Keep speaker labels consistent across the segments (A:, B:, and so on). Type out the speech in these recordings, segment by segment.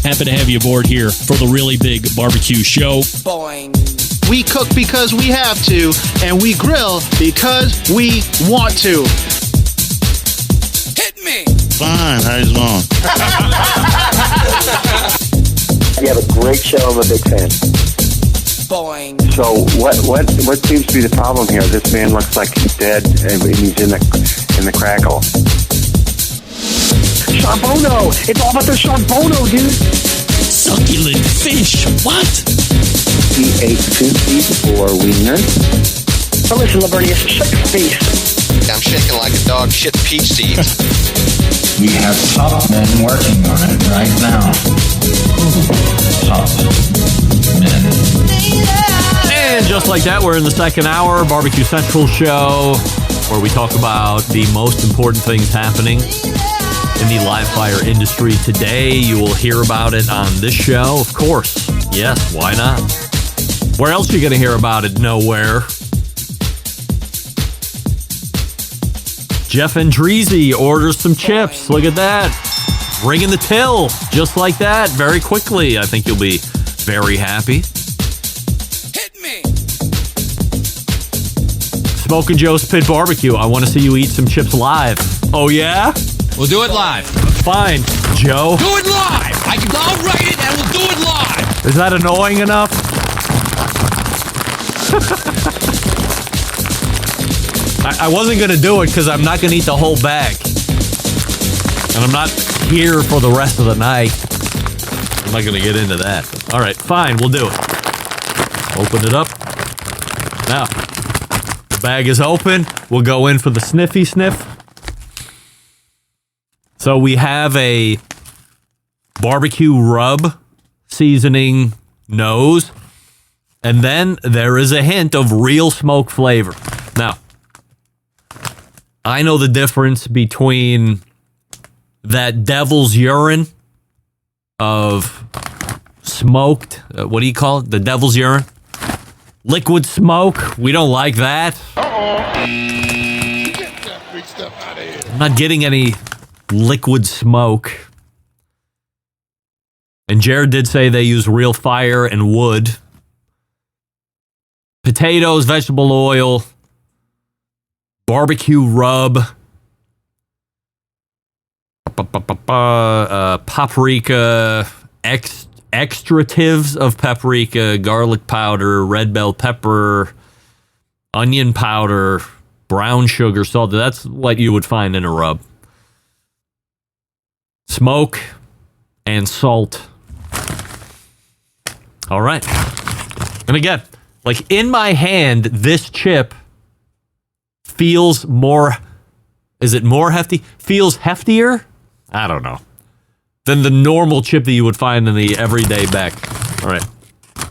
A: Happy to have you aboard here for the Really Big Barbecue Show.
B: Boing.
C: We cook because we have to, and we grill because we want to.
B: Hit me.
D: Fine, how's it going?
E: You have a great show. I'm a big fan.
B: Boing.
E: So what seems to be the problem here? This man looks like he's dead, and he's in the crackle.
F: Charbono! It's all about the charbono, dude!
A: Succulent fish. What?
E: He ate 54 wieners.
F: So listen, Lavernius, shut your face.
G: I'm shaking like a dog shit peach seeds.
H: We have top men working on it right now. Top men.
I: And just like that, we're in the second hour, Barbecue Central show, where we talk about the most important things happening in the live fire industry today. You will hear about it on this show, of course. Yes, why not? Where else are you going to hear about it? Nowhere. Jeff Andreezy orders some chips. Look at that. Ringing the till. Just like that. Very quickly. I think you'll be very happy.
B: Hit me.
I: Smoking Joe's Pit Barbecue. I want to see you eat some chips live. Oh, yeah?
J: We'll do it live.
I: Fine, Joe.
J: Do it live. I'll write it and we'll do it live.
I: Is that annoying enough? I wasn't going to do it because I'm not going to eat the whole bag. And I'm not here for the rest of the night. I'm not going to get into that. All right, fine, we'll do it. Open it up. Now, the bag is open. We'll go in for the sniffy sniff. So we have a barbecue rub seasoning nose, and then there is a hint of real smoke flavor. Now, I know the difference between that devil's urine of smoked, what do you call it? The devil's urine? Liquid smoke. We don't like that. I'm not getting any liquid smoke. And Jared did say they use real fire and wood. Potatoes, vegetable oil, barbecue rub, paprika, extratives of paprika, garlic powder, red bell pepper, onion powder, brown sugar, salt. That's what you would find in a rub. Smoke and salt. All right. And again, like in my hand, this chip feels more, is it more hefty? Feels heftier? I don't know. Than the normal chip that you would find in the everyday bag. All right.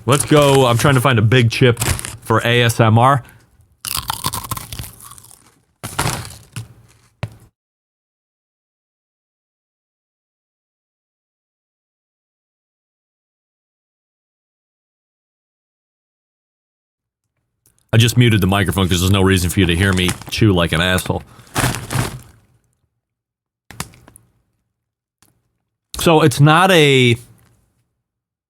I: Let's go. I'm trying to find a big chip for ASMR. I just muted the microphone because there's no reason for you to hear me chew like an asshole. So it's not a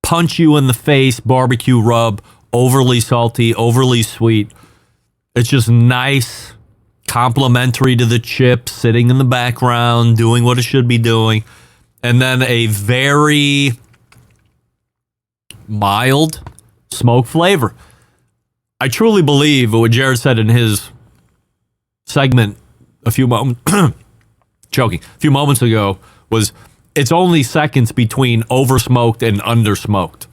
I: punch you in the face barbecue rub, overly salty, overly sweet. It's just nice, complimentary to the chip, sitting in the background, doing what it should be doing. And then a very mild smoke flavor. I truly believe what Jared said in his segment a few moments ago was it's only seconds between oversmoked and undersmoked.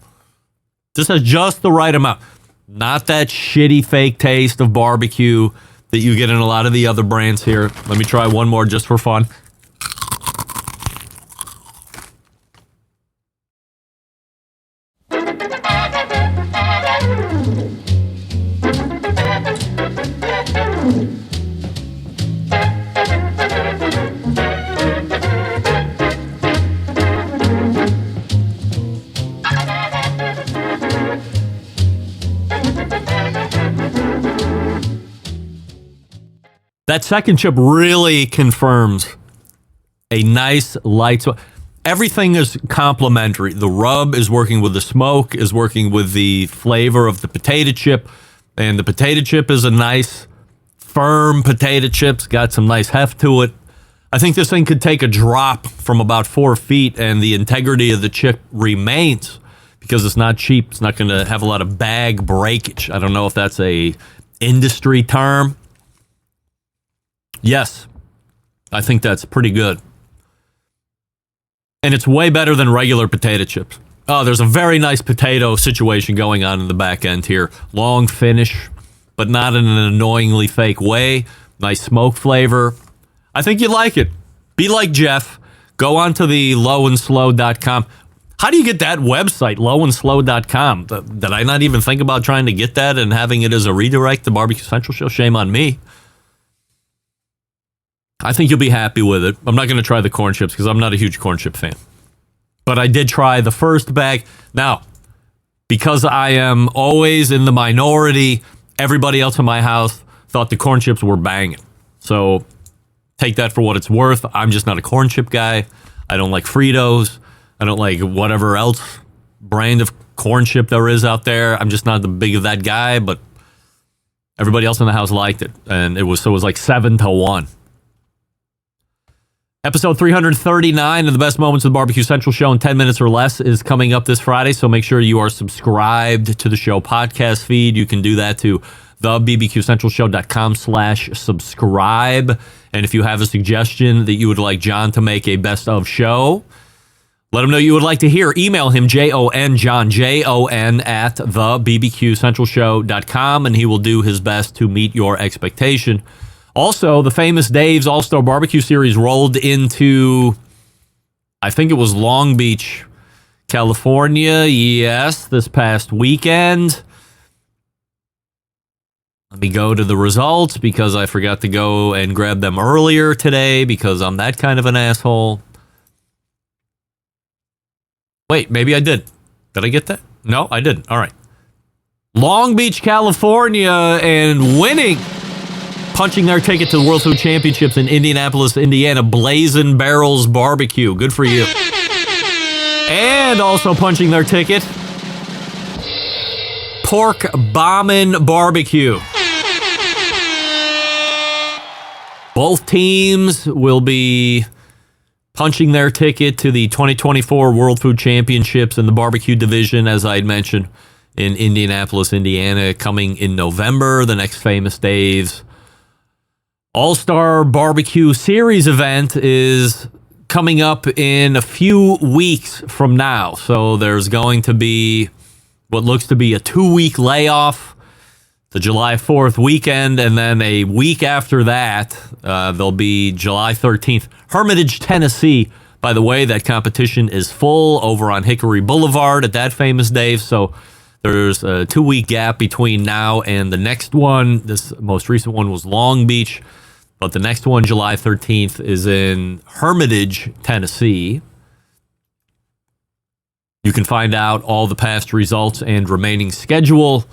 I: This has just the right amount. Not that shitty fake taste of barbecue that you get in a lot of the other brands here. Let me try one more just for fun. That second chip really confirms a nice light. everything is complementary. The rub is working with the smoke, is working with the flavor of the potato chip. And the potato chip is a nice, firm potato chip. Got some nice heft to it. I think this thing could take a drop from about 4 feet and the integrity of the chip remains because it's not cheap. It's not going to have a lot of bag breakage. I don't know if that's a industry term. Yes, I think that's pretty good. And it's way better than regular potato chips. Oh, there's a very nice potato situation going on in the back end here. Long finish, but not in an annoyingly fake way. Nice smoke flavor. I think you like it. Be like Jeff. Go on to the lowandslow.com. How do you get that website, lowandslow.com? Did I not even think about trying to get that and having it as a redirect to Barbecue Central Show? Shame on me. I think you'll be happy with it. I'm not going to try the corn chips because I'm not a huge corn chip fan. But I did try the first bag. Now, because I am always in the minority, everybody else in my house thought the corn chips were banging. So take that for what it's worth. I'm just not a corn chip guy. I don't like Fritos. I don't like whatever else brand of corn chip there is out there. I'm just not the big of that guy, but everybody else in the house liked it. And it was like 7-1. Episode 339 of the Best Moments of the Barbecue Central Show in 10 minutes or less is coming up this Friday, so make sure you are subscribed to the show podcast feed. You can do that to thebbqcentralshow.com/subscribe. And if you have a suggestion that you would like John to make a best of show, let him know you would like to hear. Email him, John, Jon, at thebbqcentralshow.com, and he will do his best to meet your expectation. Also, the Famous Dave's All-Star Barbecue Series rolled into, I think it was Long Beach, California. Yes, this past weekend. Let me go to the results because I forgot to go and grab them earlier today because I'm that kind of an asshole. Wait, maybe I did. Did I get that? No, I didn't. All right. Long Beach, California, and winning. Punching their ticket to the World Food Championships in Indianapolis, Indiana, Blazing Barrels Barbecue. Good for you. And also punching their ticket, Pork Bombin' Barbecue. Both teams will be punching their ticket to the 2024 World Food Championships in the barbecue division, as I had mentioned, in Indianapolis, Indiana, coming in November. The next Famous Dave's All-Star Barbecue Series event is coming up in a few weeks from now. So there's going to be what looks to be a 2-week layoff, the July 4th weekend, and then a week after that, there'll be July 13th. Hermitage, Tennessee. By the way, that competition is full over on Hickory Boulevard at that Famous Dave. So there's a 2-week gap between now and the next one. This most recent one was Long Beach. But the next one, July 13th, is in Hermitage, Tennessee. You can find out all the past results and remaining schedule.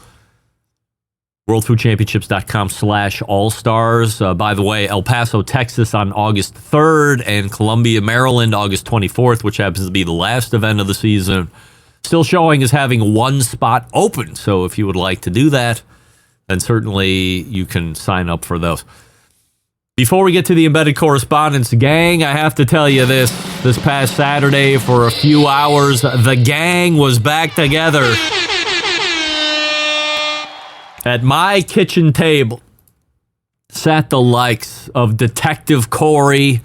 I: WorldFoodChampionships.com/All-Stars. By the way, El Paso, Texas on August 3rd and Columbia, Maryland, August 24th, which happens to be the last event of the season. Still showing as having one spot open. So if you would like to do that, then certainly you can sign up for those. Before we get to the Embedded Correspondents, gang, I have to tell you this. This past Saturday, for a few hours, the gang was back together at my kitchen table. Sat the likes of Detective Corey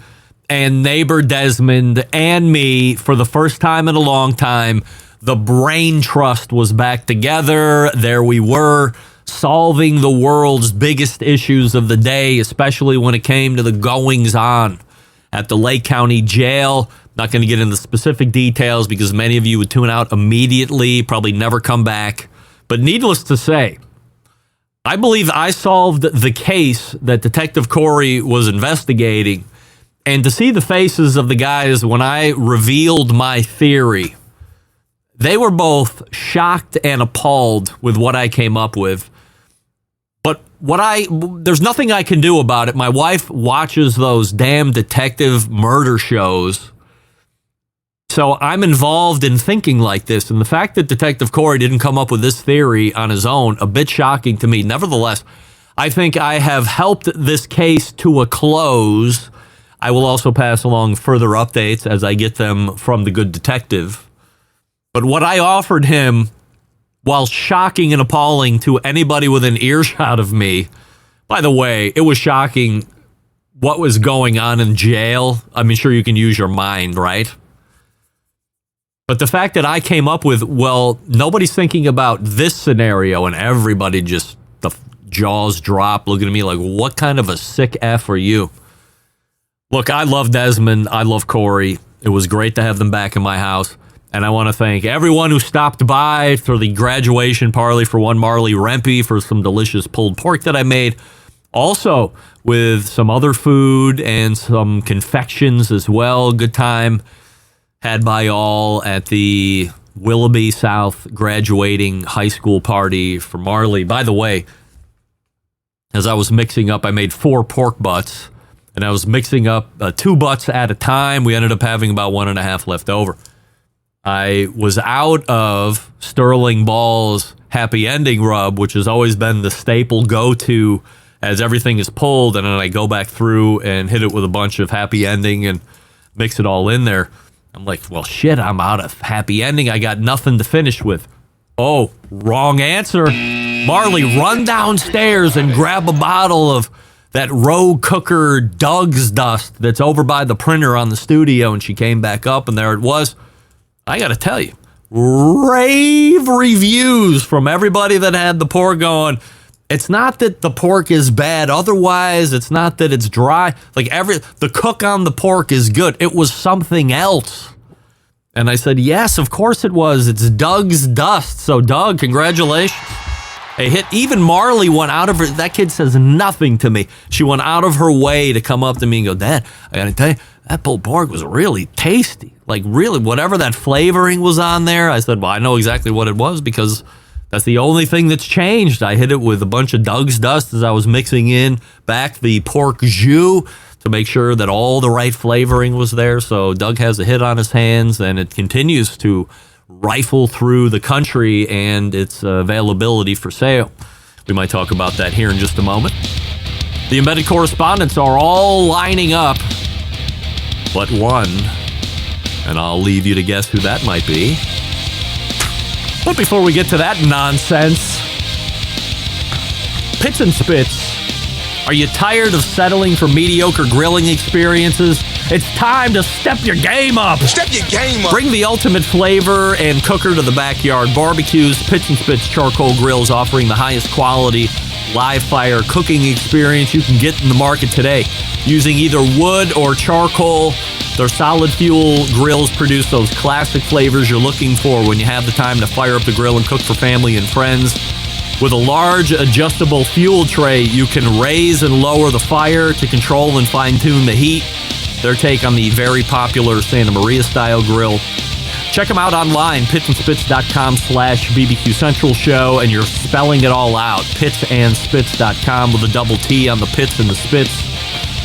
I: and neighbor Desmond and me for the first time in a long time. The Brain Trust was back together. There we were, solving the world's biggest issues of the day, especially when it came to the goings-on at the Lake County Jail. Not going to get into specific details because many of you would tune out immediately, probably never come back. But needless to say, I believe I solved the case that Detective Corey was investigating. And to see the faces of the guys when I revealed my theory, they were both shocked and appalled with what I came up with. But there's nothing I can do about it. My wife watches those damn detective murder shows. So I'm involved in thinking like this. And the fact that Detective Corey didn't come up with this theory on his own, a bit shocking to me. Nevertheless, I think I have helped this case to a close. I will also pass along further updates as I get them from the good detective. But what I offered him, while shocking and appalling to anybody within earshot of me, by the way, it was shocking what was going on in jail. I mean, sure, you can use your mind, right? But the fact that I came up with, well, nobody's thinking about this scenario, and everybody just, the jaws drop, looking at me like, what kind of a sick F are you? Look, I love Desmond. I love Corey. It was great to have them back in my house. And I want to thank everyone who stopped by for the graduation party for one Marley Rempe for some delicious pulled pork that I made. Also, with some other food and some confections as well. Good time had by all at the Willoughby South graduating high school party for Marley. By the way, as I was mixing up, I made 4 pork butts, and I was mixing up 2 butts at a time. We ended up having about 1.5 left over. I was out of Sterling Ball's Happy Ending rub, which has always been the staple go-to as everything is pulled, and then I go back through and hit it with a bunch of Happy Ending and mix it all in there. I'm like, well, shit, I'm out of Happy Ending. I got nothing to finish with. Oh, wrong answer. Marley, run downstairs and grab a bottle of that Rogue Cooker Doug's Dust that's over by the printer on the studio. And she came back up, and there it was. I got to tell you, rave reviews from everybody that had the pork going. It's not that the pork is bad. Otherwise, it's not that it's dry. Like the cook on the pork is good. It was something else. And I said, yes, of course it was. It's Doug's Dust. So, Doug, congratulations. A hit. Even Marley went out of her. That kid says nothing to me. She went out of her way to come up to me and go, Dad, I got to tell you, that pulled pork was really tasty. Like, really, whatever that flavoring was on there. I said, well, I know exactly what it was because that's the only thing that's changed. I hit it with a bunch of Doug's Dust as I was mixing in back the pork jus to make sure that all the right flavoring was there. So Doug has a hit on his hands, and it continues to rifle through the country and its availability for sale. We might talk about that here in just a moment. The Embedded Correspondents are all lining up, but one, and I'll leave you to guess who that might be. But before we get to that nonsense, Pits and Spits, are you tired of settling for mediocre grilling experiences? It's time to step your game up.
B: Step your game up.
I: Bring the ultimate flavor and cooker to the backyard barbecues. Pits and Spits charcoal grills offering the highest quality live fire cooking experience you can get in the market today. Using either wood or charcoal, their solid fuel grills produce those classic flavors you're looking for when you have the time to fire up the grill and cook for family and friends. With a large adjustable fuel tray, you can raise and lower the fire to control and fine-tune the heat. Their take on the very popular Santa Maria style grill. Check them out online, pitsandspits.com/BBQ Central Show, and you're spelling it all out, pitsandspits.com with a double T on the Pits and the Spits.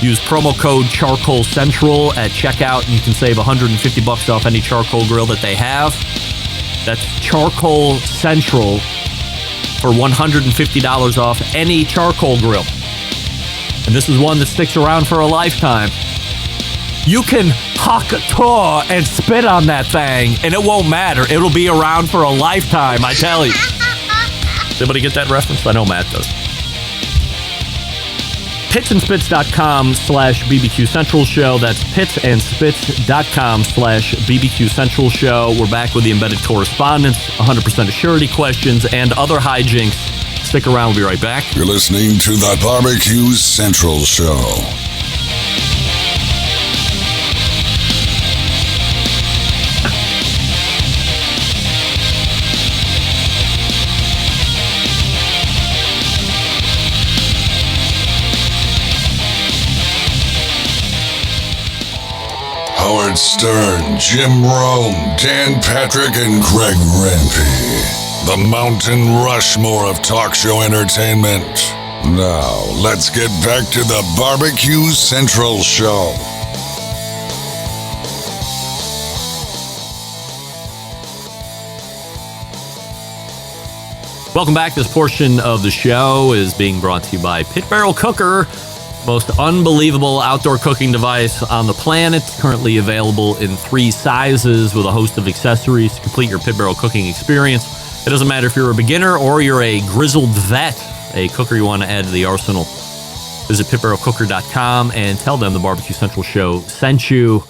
I: Use promo code Charcoal Central at checkout, and you can save $150 off any charcoal grill that they have. That's Charcoal Central for $150 off any charcoal grill. And this is one that sticks around for a lifetime. You can huck a tour and spit on that thing, and it won't matter. It'll be around for a lifetime, I tell you. Does anybody get that reference? I know Matt does. pitsandspits.com/BBQ Central Show. That's pitsandspits.com/BBQ Central Show. We're back with the Embedded Correspondents, 100% Assurity Questions, and other hijinks. Stick around. We'll be right back.
D: You're listening to the Barbecue Central Show. Howard Stern, Jim Rome, Dan Patrick, and Greg Rempe. The Mountain Rushmore of talk show entertainment. Now, let's get back to the Barbecue Central Show.
I: Welcome back. This portion of the show is being brought to you by Pit Barrel Cooker, most unbelievable outdoor cooking device on the planet. Currently available in 3 sizes with a host of accessories to complete your Pit Barrel cooking experience. It doesn't matter if you're a beginner or you're a grizzled vet, a cooker you want to add to the arsenal. Visit pitbarrelcooker.com and tell them the Barbecue Central Show sent you.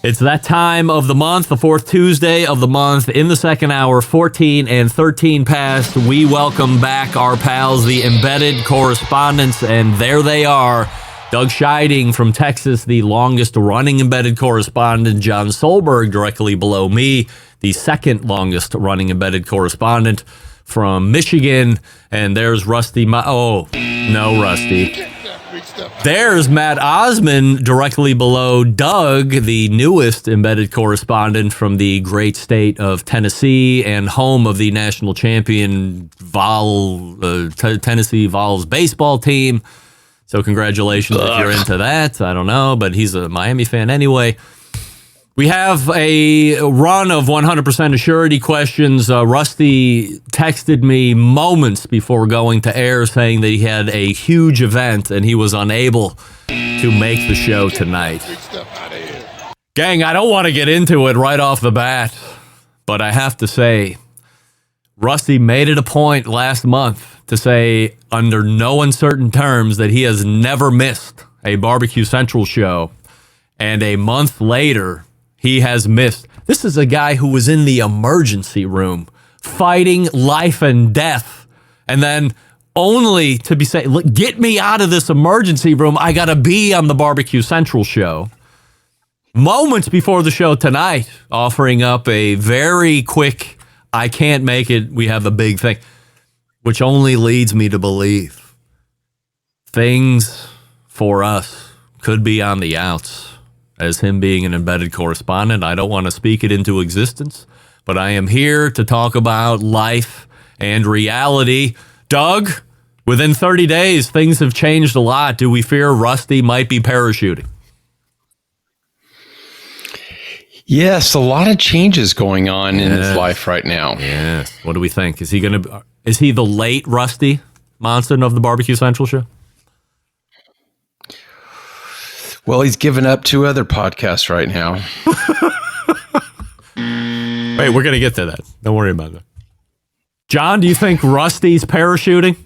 I: It's that time of the month, the 4th Tuesday of the month, in the second hour, 14 and 13 past. We welcome back our pals, the Embedded Correspondents, and there they are. Doug Scheiding from Texas, the longest-running Embedded Correspondent. John Solberg, directly below me, the second longest-running Embedded Correspondent from Michigan. And there's Rusty. No, Rusty. There's Matt Osman, directly below Doug, the newest Embedded Correspondent from the great state of Tennessee and home of the national champion Tennessee Vols baseball team. So congratulations if you're into that. I don't know, but he's a Miami fan anyway. We have a run of 100% Assurity Questions. Rusty texted me moments before going to air saying that he had a huge event and he was unable to make the show tonight. Gang, I don't want to get into it right off the bat, but I have to say, Rusty made it a point last month to say under no uncertain terms that he has never missed a Barbecue Central show, and a month later, he has missed. This is a guy who was in the emergency room fighting life and death, and then only to be saying, "Look, get me out of this emergency room. I got to be on the Barbecue Central show." Moments before the show tonight, offering up a very quick, "I can't make it. We have a big thing," which only leads me to believe things for us could be on the outs. As him being an Embedded Correspondent, I don't want to speak it into existence, but I am here to talk about life and reality. Doug, within 30 days, things have changed a lot. Do we fear Rusty might be parachuting?
K: Yes, a lot of changes going on in his life right now.
I: Yeah. What do we think? Is he the late Rusty Monson of the Barbecue Central show?
K: Well, he's given up 2 other podcasts right now.
I: Wait, we're going to get to that. Don't worry about that. John, do you think Rusty's parachuting?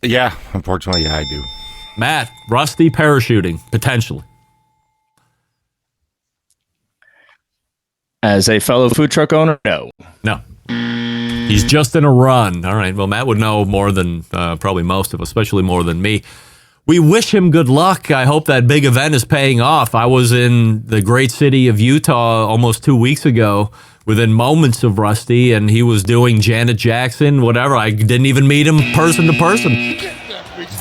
L: Yeah, unfortunately, yeah, I do.
I: Matt, Rusty parachuting, potentially.
M: As a fellow food truck owner, no.
I: No. He's just in a run. All right, well, Matt would know more than probably most of us, especially more than me. We wish him good luck. I hope that big event is paying off. I was in the great city of Utah almost 2 weeks ago, within moments of Rusty, and he was doing Janet Jackson, whatever. I didn't even meet him person to person.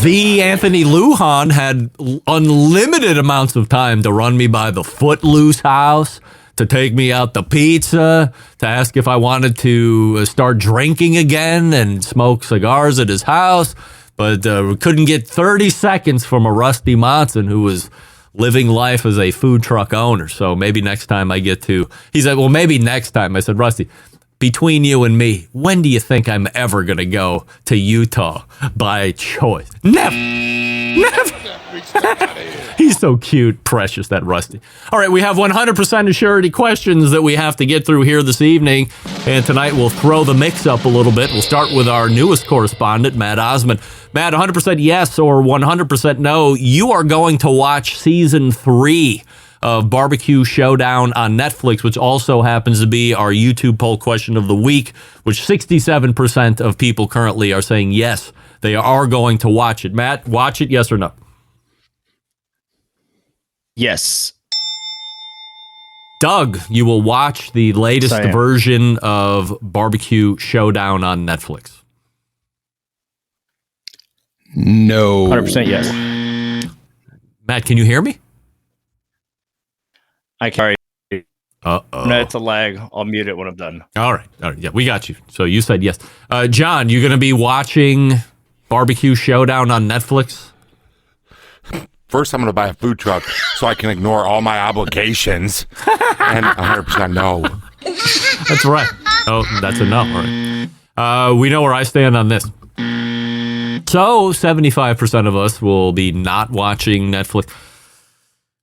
I: The Anthony Lujan had unlimited amounts of time to run me by the Footloose house, to take me out to pizza, to ask if I wanted to start drinking again and smoke cigars at his house. But we couldn't get 30 seconds from a Rusty Monson who was living life as a food truck owner. So maybe next time I get to... He said, well, maybe next time. I said, Rusty, between you and me, when do you think I'm ever going to go to Utah by choice? Never. He's so cute, precious, that Rusty. All right, we have 100% Assurity Questions that we have to get through here this evening. And tonight we'll throw the mix up a little bit. We'll start with our newest correspondent, Matt Osman. Matt, 100% yes or 100% no, you are going to watch season 3 of Barbecue Showdown on Netflix, which also happens to be our YouTube poll question of the week, which 67% of people currently are saying yes, they are going to watch it. Matt, watch it, yes or no?
M: Yes.
I: Doug, you will watch the latest version of Barbecue Showdown on Netflix.
K: No.
M: 100% yes.
I: Matt, can you hear me?
M: I can.
I: Uh-oh.
M: No, it's a lag. I'll mute it when I'm done.
I: All right. Yeah, we got you. So you said yes. John, you going to be watching Barbecue Showdown on Netflix?
L: First, I'm going to buy a food truck so I can ignore all my obligations. And 100% no.
I: That's right. Oh, that's a no. All right. We know where I stand on this. So 75% of us will be not watching Netflix.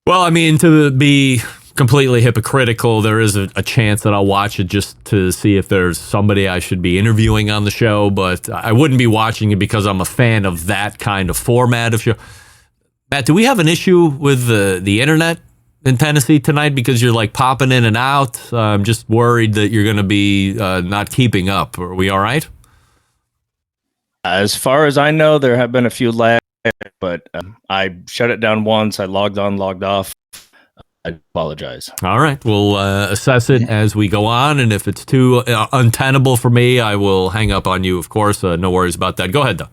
I: Well, I mean, to be completely hypocritical, there is a chance that I'll watch it just to see if there's somebody I should be interviewing on the show, but I wouldn't be watching it because I'm a fan of that kind of format of show. Matt, do we have an issue with the internet in Tennessee tonight because you're like popping in and out? I'm just worried that you're going to be not keeping up. Are we all right?
M: As far as I know, there have been a few lags, but I shut it down once. I logged on, logged off. I apologize.
I: All right. We'll assess it as we go on, and if it's too untenable for me, I will hang up on you, of course. No worries about that. Go ahead, Doug.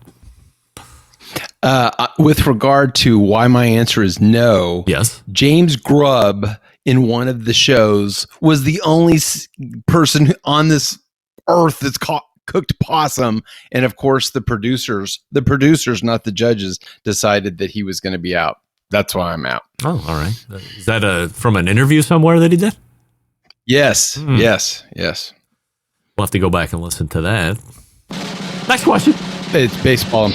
K: With regard to why my answer is no,
I: yes,
K: James Grubb in one of the shows was the only person on this earth that's cooked possum, and of course the producers, not the judges, decided that he was going to be out. That's why I'm out.
I: Oh, all right. Is that from an interview somewhere that he did?
K: Yes, yes.
I: We'll have to go back and listen to that. Next question.
K: It's baseball.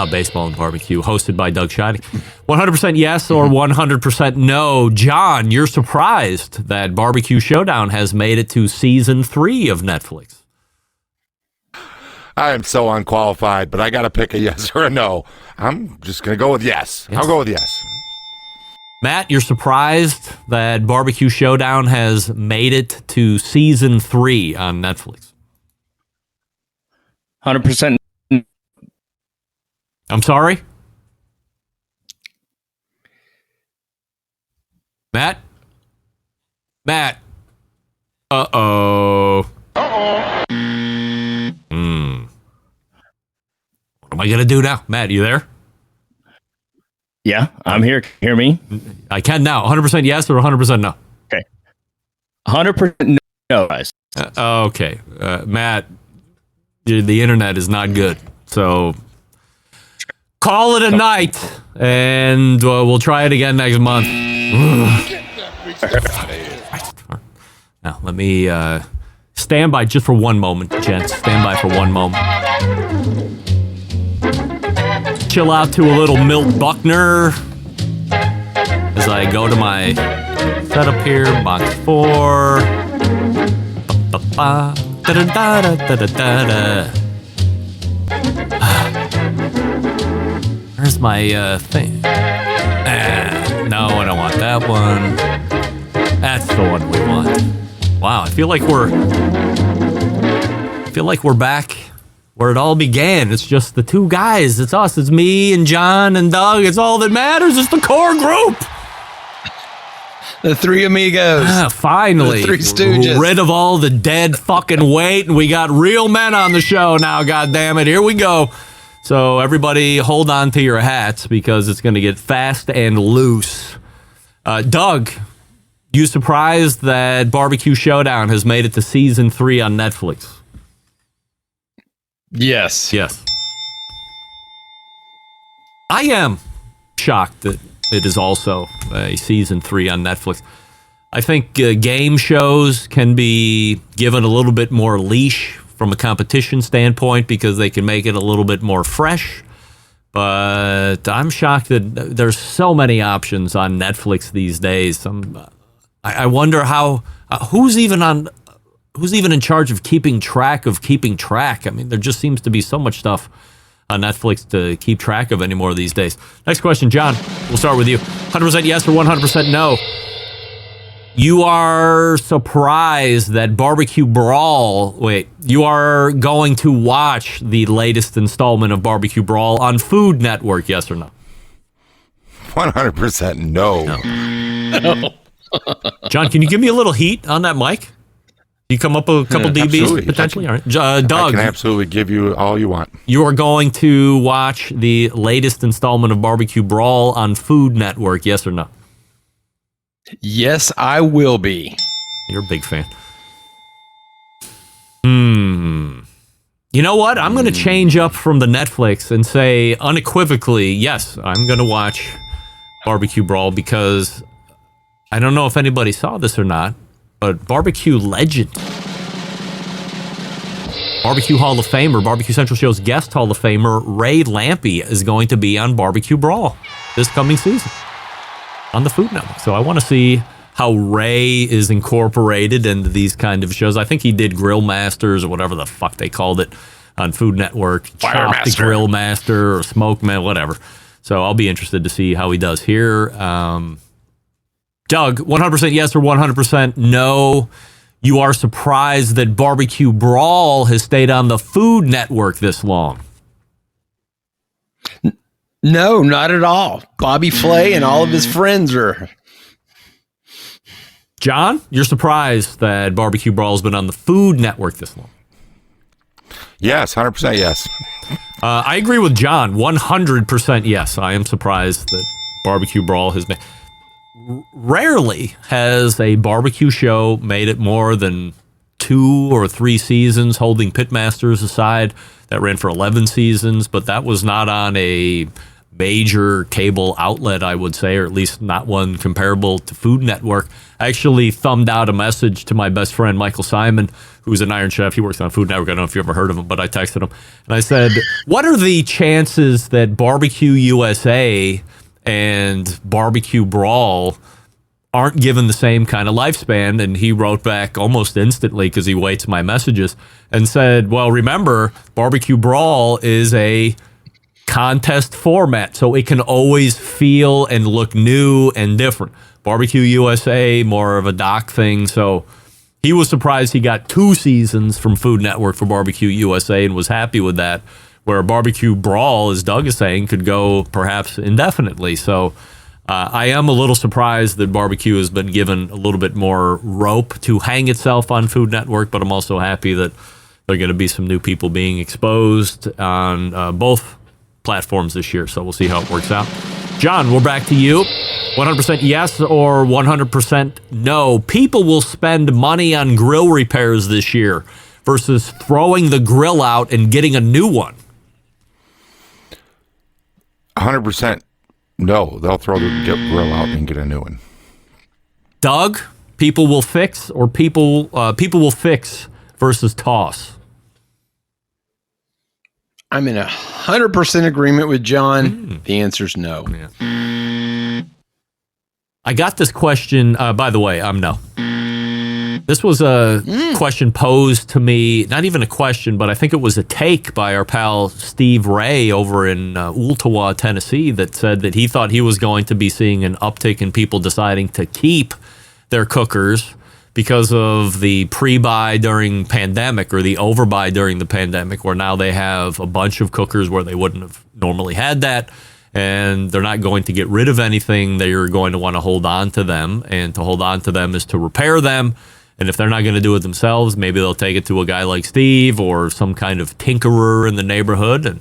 I: Baseball and Barbecue, hosted by Doug Scheide. 100% yes or 100% no. John, you're surprised that Barbecue Showdown has made it to season 3 of Netflix.
L: I am so unqualified, but I got to pick a yes or a no. I'm just going to go with yes. I'll go with yes.
I: Matt, you're surprised that Barbecue Showdown has made it to season 3 on Netflix.
M: 100%.
I: I'm sorry? Matt? Uh-oh. What am I going to do now? Matt, you there?
M: Yeah, I'm here. Can you hear me?
I: I can now. 100% yes or 100% no?
M: Okay. 100% no, guys.
I: Okay. Matt, the internet is not good. So call it a night, and we'll try it again next month. Now, let me stand by just for one moment, gents. Stand by for one moment. Chill out to a little Milt Buckner as I go to my setup here. Box 4. Where's my thing? No, I don't want that one. That's the one we want. Wow, I feel like we're back where it all began. It's just the two guys. It's us. It's me and John and Doug. It's all that matters. It's the core group.
K: The three amigos.
I: Finally.
K: The three stooges.
I: Rid of all the dead fucking weight, and we got real men on the show now, goddammit. Here we go. So everybody hold on to your hats because it's going to get fast and loose. Doug, you surprised that Barbecue Showdown has made it to season 3 on Netflix?
K: Yes.
I: I am shocked that it is also a season 3 on Netflix. I think game shows can be given a little bit more leash from a competition standpoint because they can make it a little bit more fresh. But I'm shocked that there's so many options on Netflix these days. I wonder who's even in charge of keeping track. I mean, there just seems to be so much stuff on Netflix to keep track of anymore these days. Next question, John. We'll start with you. 100% yes or 100% no? You are surprised that Barbecue Brawl... Wait, you are going to watch the latest installment of Barbecue Brawl on Food Network, yes or no?
L: 100% no.
I: John, can you give me a little heat on that mic? You come up a couple dBs potentially? All right. Doug.
L: I can absolutely give you all you want.
I: You are going to watch the latest installment of Barbecue Brawl on Food Network, yes or no?
K: Yes, I will be.
I: You're a big fan. You know what? I'm going to change up from the Netflix and say unequivocally, yes, I'm going to watch Barbecue Brawl because I don't know if anybody saw this or not, but Barbecue Legend Barbecue Hall of Famer, Barbecue Central Show's guest Hall of Famer, Ray Lampe, is going to be on Barbecue Brawl this coming season on the Food Network. So I want to see how Ray is incorporated into these kind of shows. I think he did Grill Masters or whatever the fuck they called it on Food Network.
L: Fire
I: Chop the
L: Master.
I: Grill Master or Smoke Man, whatever. So I'll be interested to see how he does here. Doug, 100% yes or 100% no? You are surprised that Barbecue Brawl has stayed on the Food Network this long?
K: No, not at all. Bobby Flay and all of his friends are.
I: John, you're surprised that Barbecue Brawl has been on the Food Network this long?
L: Yes, 100% yes.
I: I agree with John. 100% yes. I am surprised that Barbecue Brawl has been. Rarely has a barbecue show made it more than 2 or 3 seasons, holding Pitmasters aside. That ran for 11 seasons, but that was not on a major cable outlet, I would say, or at least not one comparable to Food Network. I actually thumbed out a message to my best friend, Michael Simon, who's an Iron Chef. He works on Food Network. I don't know if you ever heard of him, but I texted him. And I said, what are the chances that Barbecue USA and Barbecue Brawl aren't given the same kind of lifespan? And he wrote back almost instantly, because he waits my messages, and said, well, remember, Barbecue Brawl is a contest format, so it can always feel and look new and different. Barbecue USA, more of a doc thing. So he was surprised he got 2 seasons from Food Network for Barbecue USA and was happy with that, where Barbecue Brawl, as Doug is saying, could go perhaps indefinitely. So I am a little surprised that barbecue has been given a little bit more rope to hang itself on Food Network, but I'm also happy that there are going to be some new people being exposed on both platforms this year. So we'll see how it works out. John, we're back to you. 100% yes or 100% no? People will spend money on grill repairs this year versus throwing the grill out and getting a new one.
L: 100% no. They'll throw the grill out and get a new one.
I: Doug, people will fix or people will fix versus toss?
K: I'm in 100% agreement with John. The answer's no.
I: Yeah. I got this question. By the way, I'm no. This was a question posed to me, not even a question, but I think it was a take by our pal Steve Ray over in Ooltewah, Tennessee, that said that he thought he was going to be seeing an uptick in people deciding to keep their cookers because of the pre-buy during pandemic or the overbuy during the pandemic, where now they have a bunch of cookers where they wouldn't have normally had that, and they're not going to get rid of anything. They're going to want to hold on to them, and to hold on to them is to repair them. And if they're not going to do it themselves, maybe they'll take it to a guy like Steve or some kind of tinkerer in the neighborhood and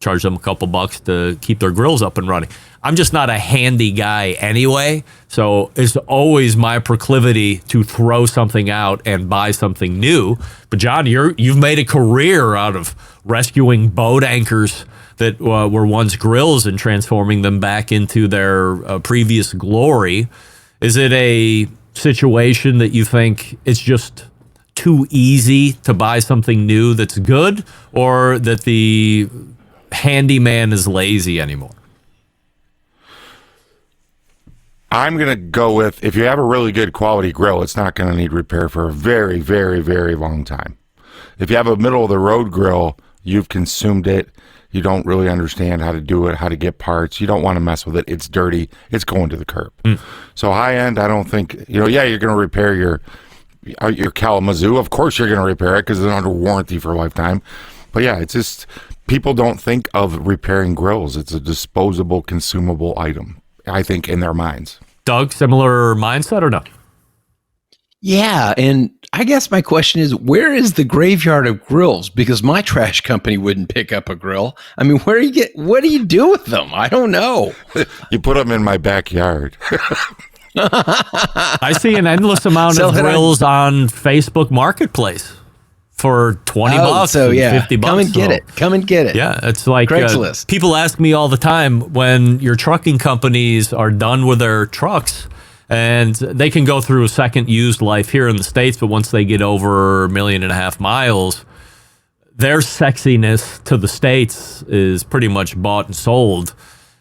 I: charge them a couple bucks to keep their grills up and running. I'm just not a handy guy anyway, so it's always my proclivity to throw something out and buy something new. But John, you've made a career out of rescuing boat anchors that were once grills and transforming them back into their previous glory. Is it a situation that you think it's just too easy to buy something new that's good, or that the handyman is lazy anymore?
L: I'm going to go with, if you have a really good quality grill, it's not going to need repair for a very, very, very long time. If you have a middle-of-the-road grill, you've consumed it, you don't really understand how to do it, how to get parts, you don't want to mess with it, it's dirty, it's going to the curb. So high-end, I don't think, you're going to repair your Kalamazoo. Of course you're going to repair it because it's under warranty for a lifetime. But yeah, it's just, people don't think of repairing grills. It's a disposable, consumable item, I think, in their minds.
I: Doug, similar mindset or no?
K: Yeah, and I guess my question is, where is the graveyard of grills? Because my trash company wouldn't pick up a grill. I mean, what do you do with them? I don't know.
L: You put them in my backyard.
I: I see an endless amount of grills on Facebook Marketplace for $20
K: so yeah,
I: $50.
K: Come and get it.
I: Yeah, it's like
K: Craigslist.
I: People ask me all the time, when your trucking companies are done with their trucks, and they can go through a second used life here in the States, but once they get over 1.5 million miles, their sexiness to the States is pretty much bought and sold.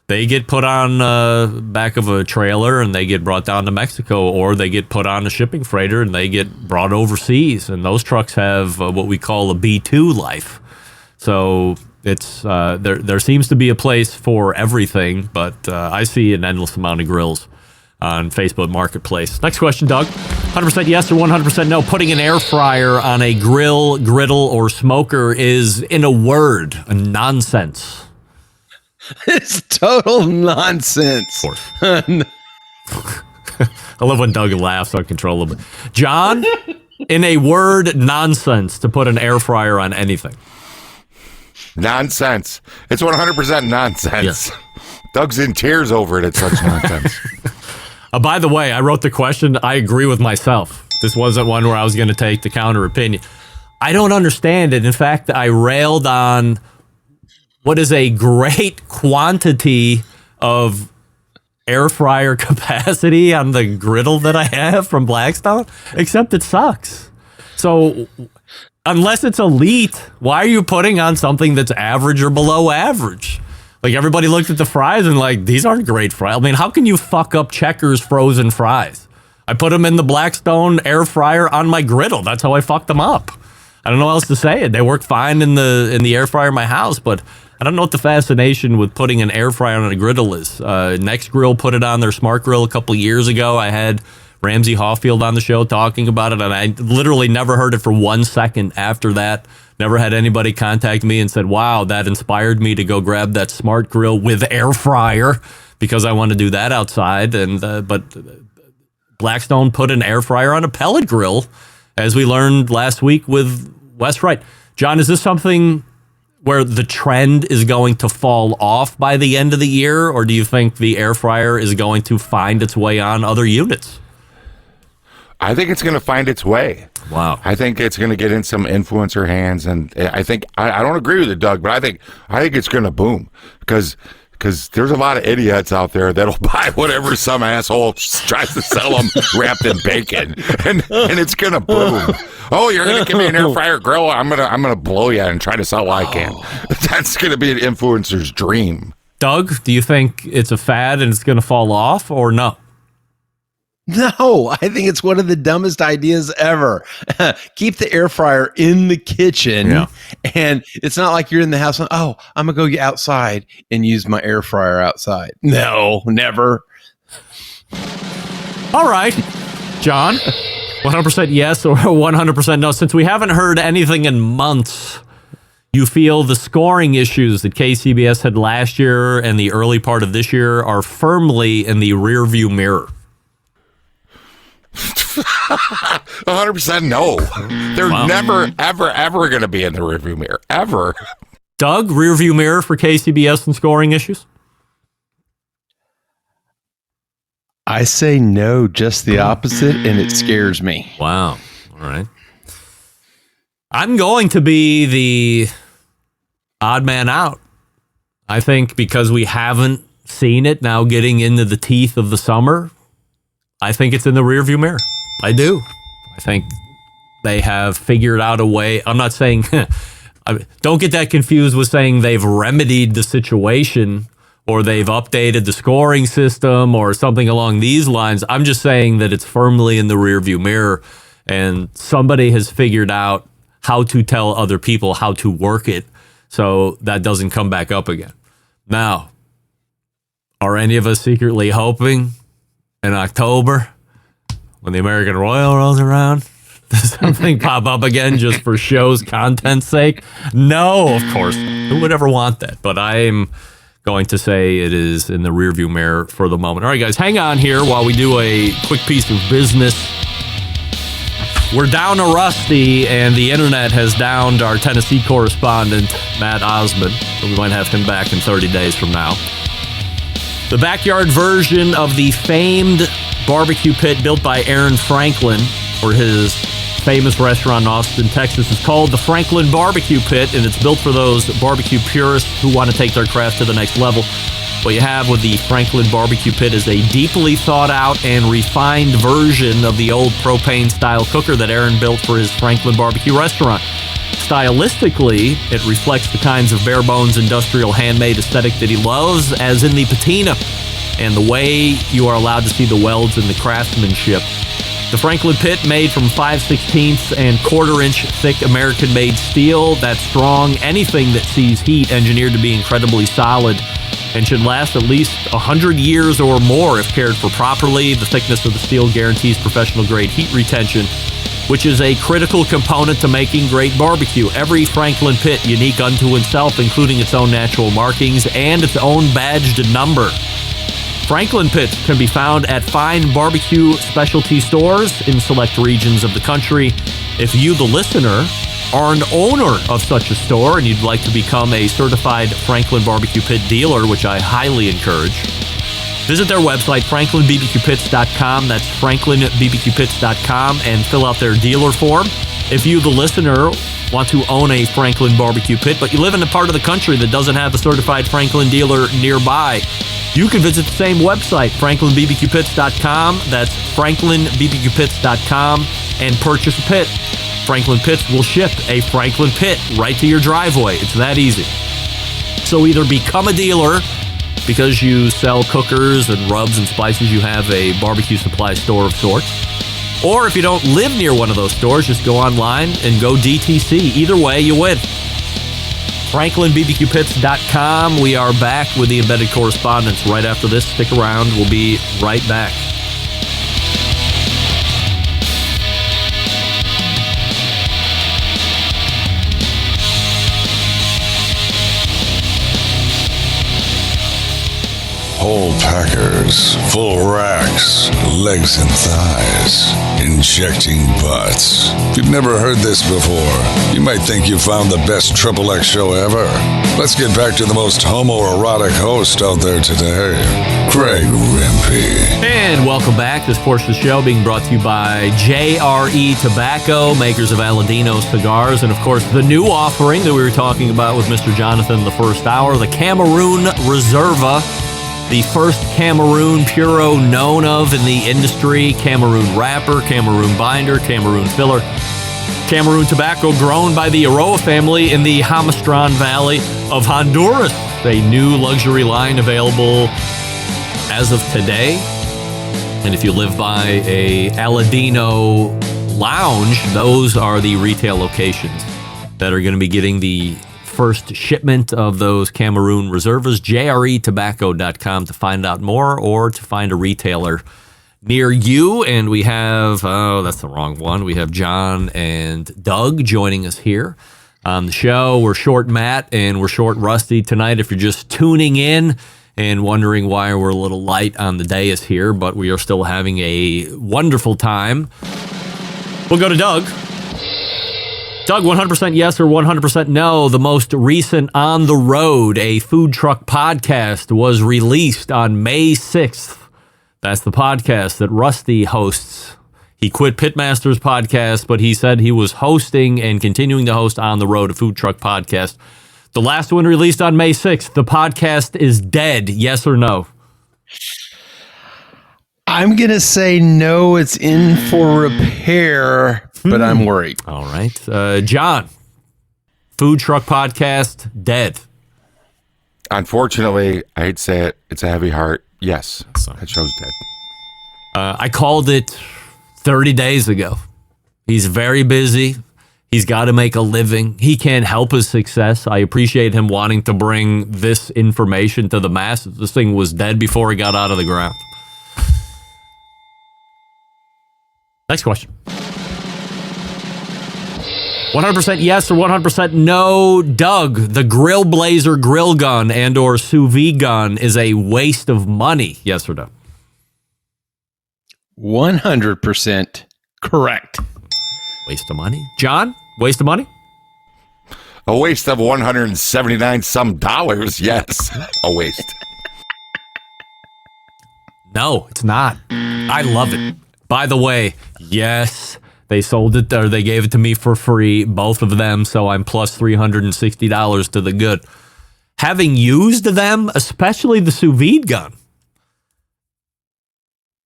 I: They get put on back of a trailer and they get brought down to Mexico, or they get put on a shipping freighter and they get brought overseas. And those trucks have what we call a B2 life. So it's there seems to be a place for everything, but I see an endless amount of grills on Facebook Marketplace. Next question, Doug. 100% yes or 100% no. Putting an air fryer on a grill, griddle, or smoker is, in a word, a nonsense.
K: It's total nonsense.
I: Of course. I love when Doug laughs uncontrollably. John, in a word, nonsense to put an air fryer on anything.
L: Nonsense. It's 100% nonsense.
I: Yeah.
L: Doug's in tears over it. It's such nonsense.
I: By the way, I wrote the question. I agree with myself. This wasn't one where I was going to take the counter opinion. I don't understand it. In fact, I railed on what is a great quantity of air fryer capacity on the griddle that I have from Blackstone, except it sucks. So unless it's elite, why are you putting on something that's average or below average? Like, everybody looked at the fries and like, these aren't great fries. I mean, how can you fuck up Checkers frozen fries? I put them in the Blackstone air fryer on my griddle. That's how I fucked them up. I don't know how else to say it. They work fine in the air fryer in my house, but I don't know what the fascination with putting an air fryer on a griddle is. Next Grill put it on their smart grill a couple years ago. I had Ramsey Hawfield on the show talking about it, and I literally never heard it for 1 second after that. Never had anybody contact me and said, wow, that inspired me to go grab that smart grill with air fryer because I want to do that outside. And but Blackstone put an air fryer on a pellet grill, as we learned last week with Wes Wright. John, is this something where the trend is going to fall off by the end of the year, or do you think the air fryer is going to find its way on other units?
L: I think it's going to find its way.
I: Wow.
L: I think it's going to get in some influencer hands, and I think I don't agree with it, Doug, but I think it's going to boom because there's a lot of idiots out there that'll buy whatever some asshole tries to sell them wrapped in bacon, and it's going to boom. Oh, you're going to give me an air fryer grill? I'm gonna blow you and try to sell what I can. That's going to be an influencer's dream.
I: Doug, do you think it's a fad and it's going to fall off, or no?
K: No, I think it's one of the dumbest ideas ever. Keep the air fryer in the kitchen, and it's not like you're in the house. And, oh, I'm going to go outside and use my air fryer outside. No, never.
I: All right, John, 100% yes or 100% no. Since we haven't heard anything in months, you feel the scoring issues that KCBS had last year and the early part of this year are firmly in the rearview mirror.
L: 100% no. They're never, ever going to be in the rearview mirror. Ever.
I: Doug, rearview mirror for KCBS and scoring issues?
K: I say no, just the opposite, and it scares me.
I: Wow. All right. I'm going to be the odd man out. I think because we haven't seen it now getting into the teeth of the summer, I think it's in the rearview mirror. I do. I think they have figured out a way. I'm not saying, don't get that confused with saying they've remedied the situation or they've updated the scoring system or something along these lines. I'm just saying that it's firmly in the rearview mirror and somebody has figured out how to tell other people how to work it so that doesn't come back up again. Now, are any of us secretly hoping in October, when the American Royal rolls around, does something pop up again just for show's content's sake? No, of course. Who would ever want that? But I'm going to say it is in the rearview mirror for the moment. All right, guys, hang on here while we do a quick piece of business. We're down to Rusty, and the internet has downed our Tennessee correspondent, Matt Osmond. So we might have him back in 30 days from now. The backyard version of the famed barbecue pit built by Aaron Franklin for his famous restaurant in Austin, Texas is called the Franklin Barbecue Pit, and it's built for those barbecue purists who want to take their craft to the next level. What you have with the Franklin Barbecue Pit is a deeply thought out and refined version of the old propane-style cooker that Aaron built for his Franklin Barbecue restaurant. stylistically, it reflects the kinds of bare-bones industrial handmade aesthetic that he loves, as in the patina and the way you are allowed to see the welds and the craftsmanship. The Franklin Pit, made from 5/16 and quarter-inch thick American-made steel that's strong. Anything that sees heat engineered to be incredibly solid and should last at least 100 years or more if cared for properly. The thickness of the steel guarantees professional-grade heat retention, which is a critical component to making great barbecue. Every Franklin Pit unique unto itself, including its own natural markings and its own badged number. Franklin Pits can be found at fine barbecue specialty stores in select regions of the country. If you, the listener, are an owner of such a store and you'd like to become a certified Franklin Barbecue Pit dealer, which I highly encourage, visit their website, franklinbbqpits.com. That's franklinbbqpits.com, and fill out their dealer form. If you, the listener, want to own a Franklin Barbecue Pit, but you live in a part of the country that doesn't have a certified Franklin dealer nearby, you can visit the same website, franklinbbqpits.com. That's franklinbbqpits.com, and purchase a pit. Franklin Pits will ship a Franklin Pit right to your driveway. It's that easy. So either become a dealer because you sell cookers and rubs and spices, you have a barbecue supply store of sorts. Or if you don't live near one of those stores, just go online and go DTC. Either way, you win. FranklinBBQPits.com. We are back with the Embedded Correspondents right after this. Stick around. We'll be right back.
D: Whole packers, full racks, legs and thighs, injecting butts. If you've never heard this before, you might think you found the best XXX show ever. Let's get back to the most homoerotic host out there today, Craig Rimpey.
I: And welcome back. This portion of the show being brought to you by JRE Tobacco, makers of Aladino cigars, and of course the new offering that we were talking about with Mr. Jonathan the first hour, the Cameroon Reserva. The first Cameroon Puro known of in the industry. Cameroon wrapper, Cameroon binder, Cameroon filler. Cameroon tobacco grown by the Aroa family in the Hamastran Valley of Honduras. A new luxury line available as of today. And if you live by a Aladino lounge, those are the retail locations that are going to be getting the first shipment of those Cameroon Reservas. JREtobacco.com to find out more or to find a retailer near you. And we have, that's the wrong one. We have John and Doug joining us here on the show. We're short Matt and we're short Rusty tonight. If you're just tuning in and wondering why we're a little light on the dais here, but we are still having a wonderful time. We'll go to Doug. Doug, 100% yes or 100% no. The most recent On the Road, a food truck podcast, was released on May 6th. That's the podcast that Rusty hosts. He quit Pitmaster's podcast, but he said he was hosting and continuing to host On the Road, a food truck podcast. The last one released on May 6th. The podcast is dead. Yes or no?
K: I'm going to say no, it's in for repair. But I'm worried.
I: All right. John, food truck podcast, dead.
L: Unfortunately, I hate to say it, it's a heavy heart. Yes, that show's dead.
I: I called it 30 days ago. He's very busy. He's got to make a living. He can't help his success. I appreciate him wanting to bring this information to the masses. This thing was dead before he got out of the ground. Next question. 100% yes or 100% no. Doug, the Grill Blazer grill gun and or sous vide gun is a waste of money. Yes or no?
K: 100% correct.
I: Waste of money. John, waste of money?
L: A waste of $179 some dollars. Yes, a waste.
I: No, it's not. I love it. By the way, yes, they sold it, or they gave it to me for free, both of them, so I'm plus $360 to the good. Having used them, especially the sous vide gun,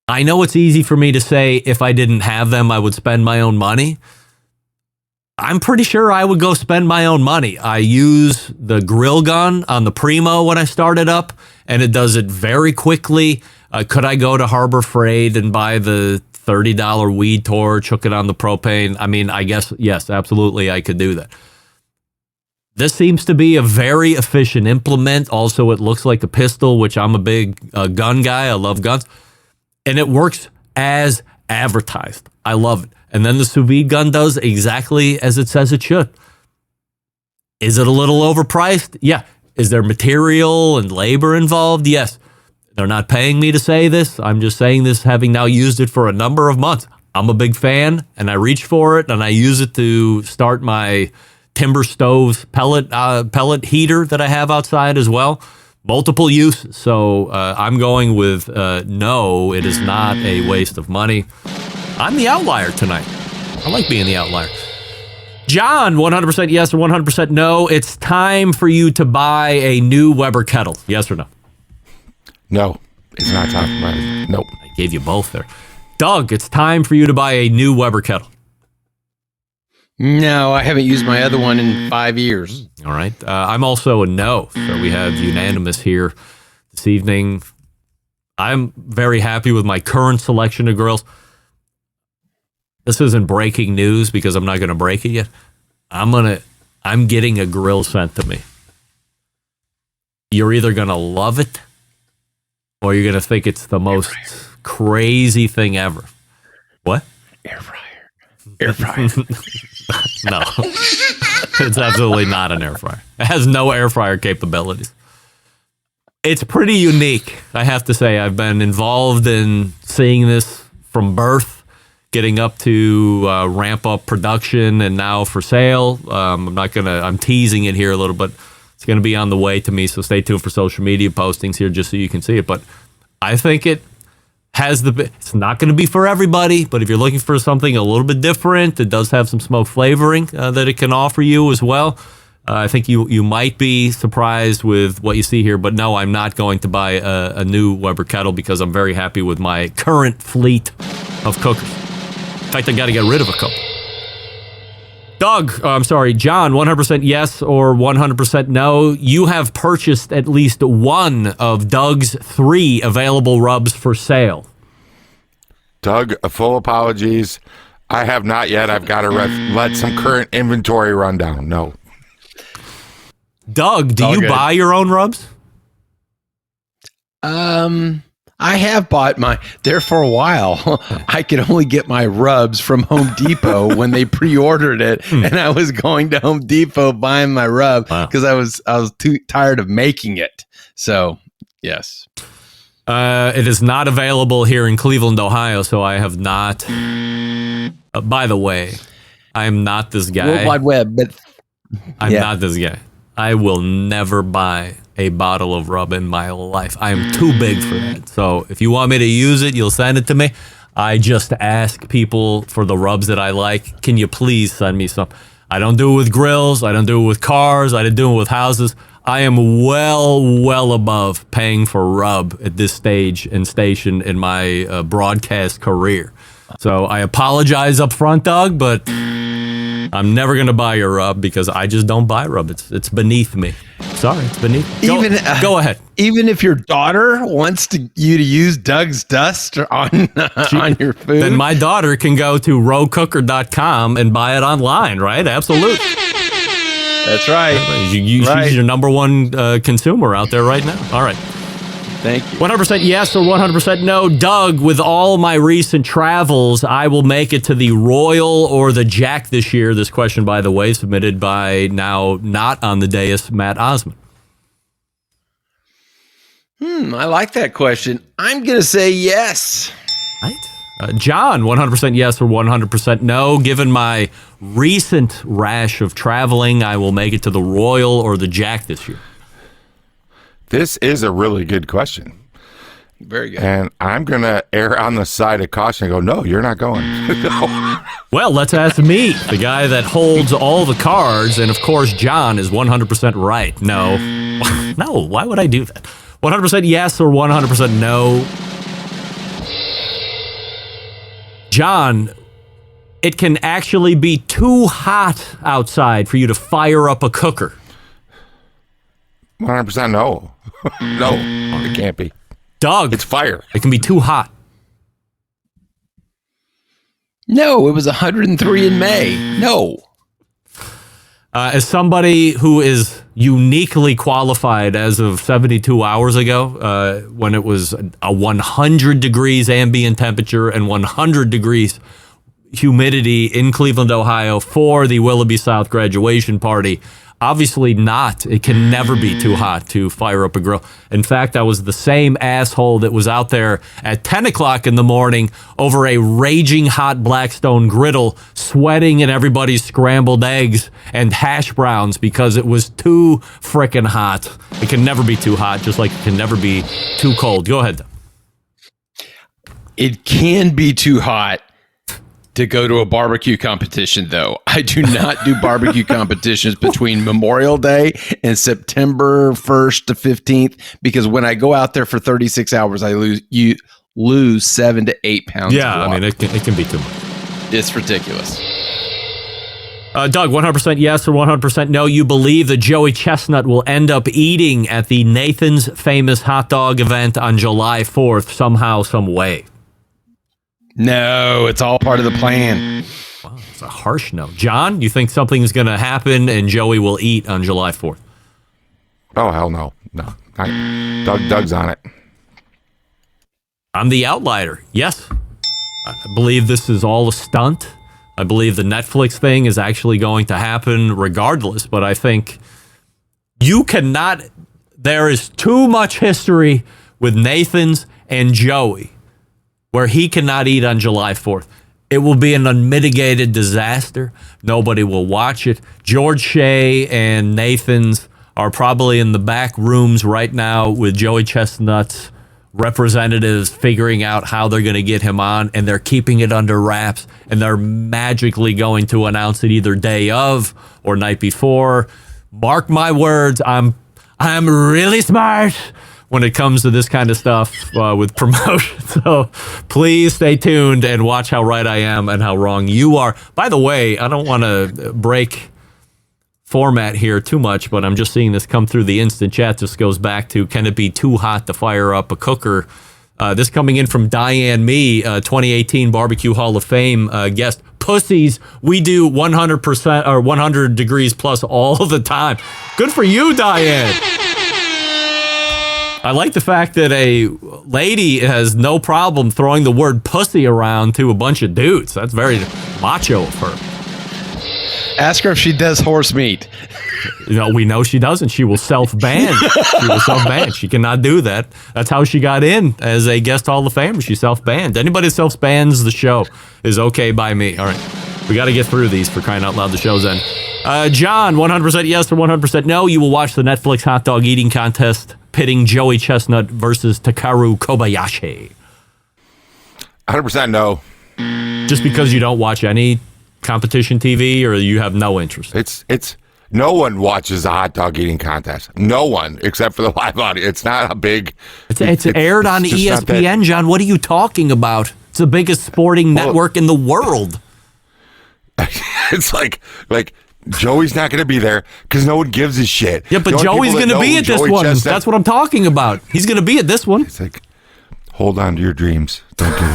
I: I know it's easy for me to say if I didn't have them, I would spend my own money. I'm pretty sure I would go spend my own money. I use the grill gun on the Primo when I start it up, and it does it very quickly. Could I go to Harbor Freight and buy the $30 weed torch, hook it on the propane? I mean, I guess, yes, absolutely, I could do that. This seems to be a very efficient implement. Also, it looks like a pistol, which I'm a big gun guy. I love guns. And it works as advertised. I love it. And then the sous vide gun does exactly as it says it should. Is it a little overpriced? Yeah. Is there material and labor involved? Yes. They're not paying me to say this. I'm just saying this having now used it for a number of months. I'm a big fan, and I reach for it, and I use it to start my timber stove pellet heater that I have outside as well. Multiple uses. So I'm going with no, it is not a waste of money. I'm the outlier tonight. I like being the outlier. John, 100% yes or 100% no. It's time for you to buy a new Weber kettle. Yes or no?
L: No, it's not time for money. Nope.
I: I gave you both there. Doug, it's time for you to buy a new Weber kettle.
K: No, I haven't used my other one in 5 years.
I: All right. I'm also a no. So we have unanimous here this evening. I'm very happy with my current selection of grills. This isn't breaking news because I'm not going to break it yet. I'm getting a grill sent to me. You're either going to love it or you're going to think it's the most crazy thing ever. What?
K: Air fryer. Air fryer.
I: No. It's absolutely not an air fryer. It has no air fryer capabilities. It's pretty unique, I have to say. I've been involved in seeing this from birth, getting up to ramp up production, and now for sale. I'm teasing it here a little, but it's going to be on the way to me, so stay tuned for social media postings here just so you can see it. But I think it has it's not going to be for everybody, but if you're looking for something a little bit different, it does have some smoke flavoring that it can offer you as well. I think you might be surprised with what you see here, but no, I'm not going to buy a new Weber kettle because I'm very happy with my current fleet of cookers. In fact, I got to get rid of a couple. John, 100% yes or 100% no. You have purchased at least one of Doug's 3 available rubs for sale.
L: Doug, full apologies. I have not yet. I've got to let some current inventory run down. No.
I: Doug, do you buy your own rubs?
K: I have bought there for a while. I could only get my rubs from Home Depot when they pre-ordered it, and I was going to Home Depot buying my rub because I was too tired of making it. So, yes.
I: It is not available here in Cleveland, Ohio, so I have not. By the way, I am not this guy.
K: World Wide Web, but
I: I'm not this guy. I will never buy a bottle of rub in my life. I am too big for that. So if you want me to use it, you'll send it to me. I just ask people for the rubs that I like. Can you please send me some? I don't do it with grills. I don't do it with cars. I don't do it with houses. I am well above paying for rub at this stage and station in my broadcast career. So I apologize up front, Doug, but I'm never going to buy your rub because I just don't buy rub. It's beneath me. Sorry, it's beneath me. Go ahead.
K: Even if your daughter wants you to use Doug's dust on your food?
I: Then my daughter can go to rowcooker.com and buy it online, right? Absolutely.
K: That's right.
I: She's your number one consumer out there right now. All right.
K: Thank you.
I: 100% yes or 100% no. Doug, with all my recent travels, I will make it to the Royal or the Jack this year. This question, by the way, submitted by now not on the dais, Matt Osmond.
K: I like that question. I'm going to say yes.
I: Right. John, 100% yes or 100% no. Given my recent rash of traveling, I will make it to the Royal or the Jack this year.
L: This is a really good question.
K: Very good.
L: And I'm going to err on the side of caution and go, no, you're not going. No.
I: Well, let's ask me, the guy that holds all the cards. And, of course, John is 100% right. No. No, why would I do that? 100% yes or 100% no. John, it can actually be too hot outside for you to fire up a cooker?
L: 100% no. No, it can't be.
I: Doug.
L: It's fire.
I: It can be too hot.
K: No, it was 103 in May. No.
I: As somebody who is uniquely qualified as of 72 hours ago, when it was a 100 degrees ambient temperature and 100 degrees humidity in Cleveland, Ohio for the Willoughby South graduation party, obviously not. It can never be too hot to fire up a grill. In fact, I was the same asshole that was out there at 10 o'clock in the morning over a raging hot Blackstone griddle, sweating in everybody's scrambled eggs and hash browns because it was too frickin' hot. It can never be too hot, just like it can never be too cold. Go ahead.
K: It can be too hot to go to a barbecue competition, though. I do not do barbecue competitions between Memorial Day and September 1st to 15th because when I go out there for 36 hours, I lose 7 to 8 pounds.
I: Yeah, I mean, it can be too much.
K: It's ridiculous.
I: Doug, 100% yes or 100% no. You believe that Joey Chestnut will end up eating at the Nathan's Famous Hot Dog event on July 4th somehow, some way.
K: No, it's all part of the plan.
I: Wow, it's a harsh no. John, you think something's going to happen and Joey will eat on July 4th?
L: Oh, hell no. No. Doug's on it.
I: I'm the outlier. Yes. I believe this is all a stunt. I believe the Netflix thing is actually going to happen regardless, but I think you cannot, there is too much history with Nathan's and Joey where he cannot eat on July 4th. It will be an unmitigated disaster. Nobody will watch it. George Shea and Nathan's are probably in the back rooms right now with Joey Chestnut's representatives figuring out how they're going to get him on, and they're keeping it under wraps, and they're magically going to announce it either day of or night before. Mark my words, I'm really smart when it comes to this kind of stuff with promotion. So please stay tuned and watch how right I am and how wrong you are. By the way, I don't want to break format here too much, but I'm just seeing this come through the instant chat. This goes back to, can it be too hot to fire up a cooker? This coming in from Diane Me, 2018 Barbecue Hall of Fame guest. Pussies, we do 100% or 100 degrees plus all the time. Good for you, Diane. I like the fact that a lady has no problem throwing the word pussy around to a bunch of dudes. That's very macho of her.
K: Ask her if she does horse meat.
I: You know, we know she doesn't. She will self-ban. She cannot do that. That's how she got in as a guest Hall of Famer. She self-banned. Anybody that self-bans the show is okay by me. All right. We got to get through these for crying out loud. The show's end. John, 100% yes or 100% no. You will watch the Netflix hot dog eating contest pitting Joey Chestnut versus Takeru Kobayashi.
L: 100% no.
I: Just because you don't watch any competition TV or you have no interest?
L: It's no one watches a hot dog eating contest. No one except for the live audience. It's not a big.
I: It's aired on ESPN, John. What are you talking about? It's the biggest sporting network in the world.
L: It's like Joey's not going to be there because no one gives a shit.
I: Yeah, but Joey's going to be at this one. That's what I'm talking about. He's going to be at this one.
L: It's like, hold on to your dreams. Don't give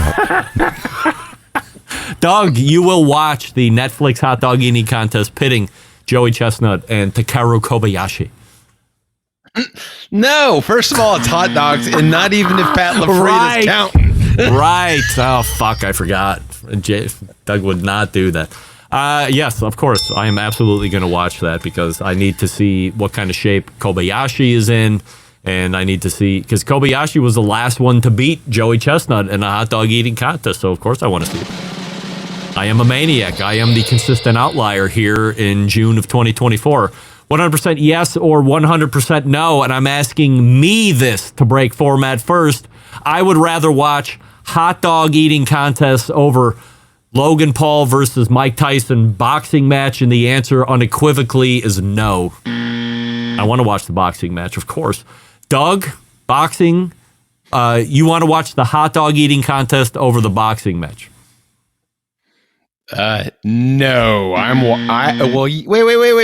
L: up.
I: Doug, you will watch the Netflix hot dog eating contest pitting Joey Chestnut and Takeru Kobayashi.
K: No, first of all, it's hot dogs, and not even if Pat LaFried is counting.
I: Right. Oh, fuck, I forgot. Doug would not do that. Yes, of course, I am absolutely going to watch that because I need to see what kind of shape Kobayashi is in, and I need to see, because Kobayashi was the last one to beat Joey Chestnut in a hot dog eating contest, so of course I want to see it. I am a maniac. I am the consistent outlier here in June of 2024. 100% yes or 100% no, and I'm asking me this to break format first. I would rather watch hot dog eating contests over Logan Paul versus Mike Tyson boxing match, and the answer unequivocally is no. I want to watch the boxing match, of course. Doug, boxing, you want to watch the hot dog eating contest over the boxing match?
K: No,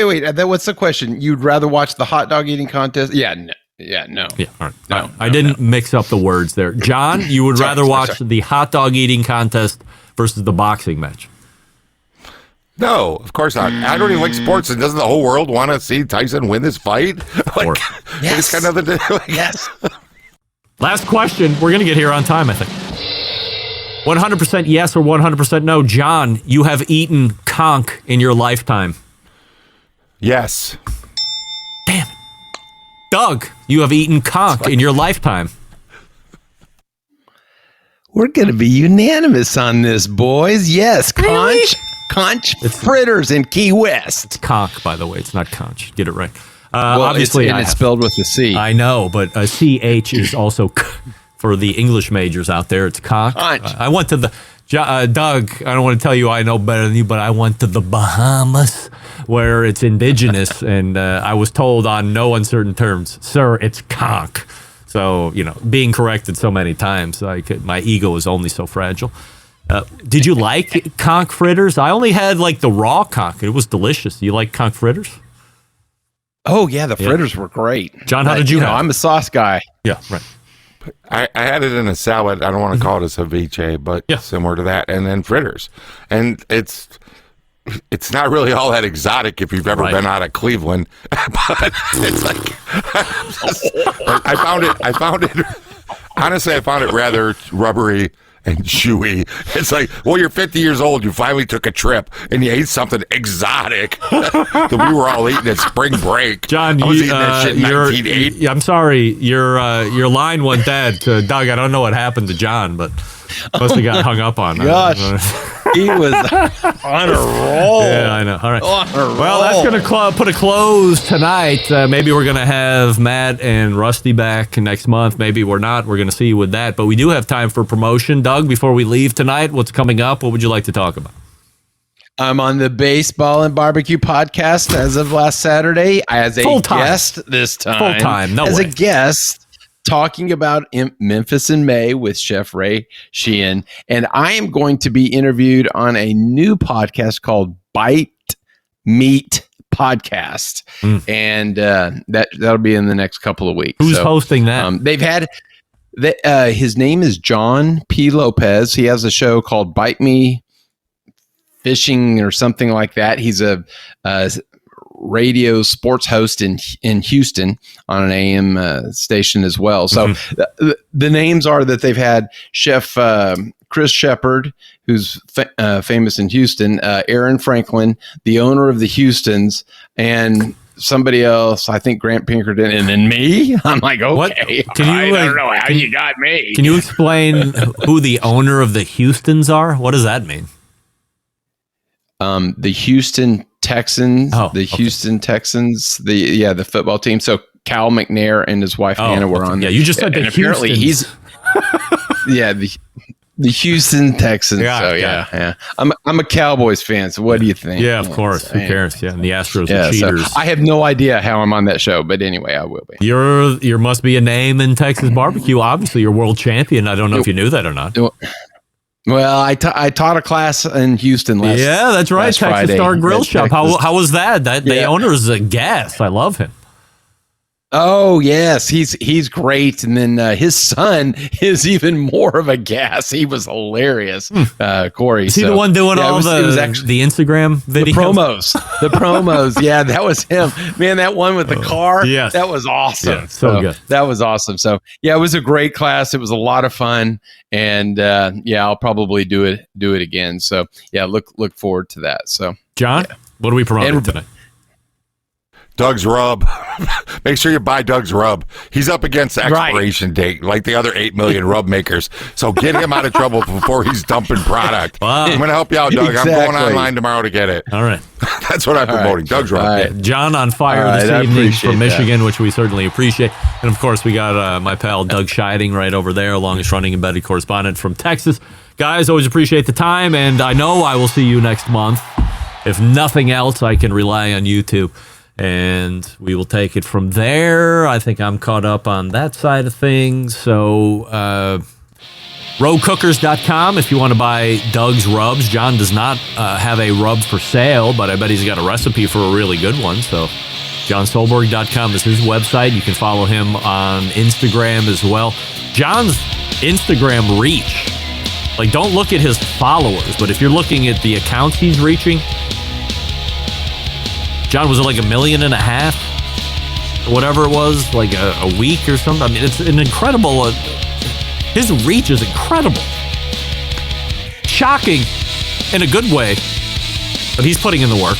K: wait. What's the question? You'd rather watch the hot dog eating contest? Yeah, no.
I: Yeah, all right.
K: No,
I: I didn't mix up the words there. John, you would rather watch the hot dog eating contest versus the boxing match?
L: No, of course not. I don't even like sports. And doesn't the whole world want to see Tyson win this fight? Like,
K: yes.
L: It's got nothing to do.
K: Yes.
I: Last question. We're going to get here on time, I think. 100% yes or 100% no. John, you have eaten conch in your lifetime.
L: Yes.
I: Damn it. Doug, you have eaten conch in your lifetime.
K: We're going to be unanimous on this, boys. Yes,
I: Really?
K: conch fritters in Key West.
I: It's conch, by the way. It's not conch. Get it right.
K: Well,
I: obviously,
K: it's spelled with a C.
I: I know, but CH is also for the English majors out there. It's conch. I went to the Doug. I don't want to tell you I know better than you, but I went to the Bahamas, where it's indigenous, and I was told on no uncertain terms, sir, it's conch. So, being corrected so many times, my ego is only so fragile. Did you like conch fritters? I only had the raw conch. It was delicious. You like conch fritters?
K: Oh, yeah, the fritters were great.
I: John, how did you have it?
K: I'm a sauce guy.
I: Yeah, right.
L: I had it in a salad. I don't want to call it a ceviche, but similar to that. And then fritters. And it's not really all that exotic if you've ever been out of Cleveland. But it's honestly, I found it rather rubbery and chewy. It's like, well, you're 50 years old. You finally took a trip and you ate something exotic that we were all eating at spring break.
I: John,
L: I was eating that shit in 1980.
I: I'm sorry, your line went dead. Doug, I don't know what happened to John, but must have got hung up on.
K: Gosh, he was on a roll.
I: Yeah, I know. All right. Well, that's going to put a close tonight. Maybe we're going to have Matt and Rusty back next month. Maybe we're not. We're going to see with that. But we do have time for promotion. Doug, before we leave tonight, what's coming up? What would you like to talk about?
K: I'm on the Baseball and Barbecue podcast as of last Saturday as a guest this time.
I: Full-time, no way.
K: As a guest. Talking about Memphis in May with Chef Ray Sheehan. And I am going to be interviewed on a new podcast called Bite Meat Podcast. And that'll be in the next couple of weeks.
I: Who's hosting that?
K: They've had his name is John P. Lopez. He has a show called Bite Me Fishing or something like that. He's a radio sports host in Houston on an AM station as well. So the names are that they've had Chef Chris Shepard, who's famous in Houston, Aaron Franklin, the owner of the Houstons, and somebody else, I think Grant Pinkerton, and then me. I'm like, okay, I don't know how you got me.
I: Can you explain who the owner of the Houstons are? What does that mean?
K: The Houston Texans, Houston Texans, the football team. So Cal McNair and his wife Hannah were on there.
I: Yeah, you just said the
K: apparently
I: Houstons.
K: The Houston Texans. Yeah. I'm a Cowboys fan. So what do you think?
I: Yeah, of course. Who cares? Yeah, and the Astros are cheaters.
K: So I have no idea how I'm on that show, but anyway, I will be.
I: You must be a name in Texas barbecue. Obviously, you're world champion. I don't know if you knew that or not.
K: Well, I taught a class in Houston last Friday.
I: Yeah, that's right. Texas Friday. Star Grill Shop. How was that? The owner's a gas. I love him.
K: Oh yes, he's great, and then his son is even more of a gas. He was hilarious, Corey.
I: Is he the one doing all the Instagram videos?
K: The promos. Yeah, that was him. Man, that one with the car.
I: Yes,
K: that was awesome.
I: Yeah, so good.
K: That was awesome. So yeah, it was a great class. It was a lot of fun, and I'll probably do it again. So yeah, look forward to that. So
I: John, what are we promoting tonight?
L: Doug's Rub. Make sure you buy Doug's Rub. He's up against the expiration date, like the other 8 million rub makers. So get him out of trouble before he's dumping product. Wow. I'm going to help you out, Doug. Exactly. I'm going online tomorrow to get it.
I: All right.
L: That's what I'm promoting. Doug's Rub.
I: Right. John on fire this evening from Michigan, which we certainly appreciate. And, of course, we got my pal Doug Scheiding right over there, longest running embedded correspondent from Texas. Guys, always appreciate the time, and I know I will see you next month. If nothing else, I can rely on you two. And we will take it from there. I think I'm caught up on that side of things. So Rowcookers.com if you want to buy Doug's rubs. John does not have a rub for sale, but I bet he's got a recipe for a really good one. So johnsolberg.com is his website. You can follow him on Instagram as well. John's Instagram reach, like, don't look at his followers, but if you're looking at the accounts he's reaching, John was at like 1.5 million, whatever it was, like a week or something. I mean, it's an incredible, his reach is incredible. Shocking in a good way, but he's putting in the work.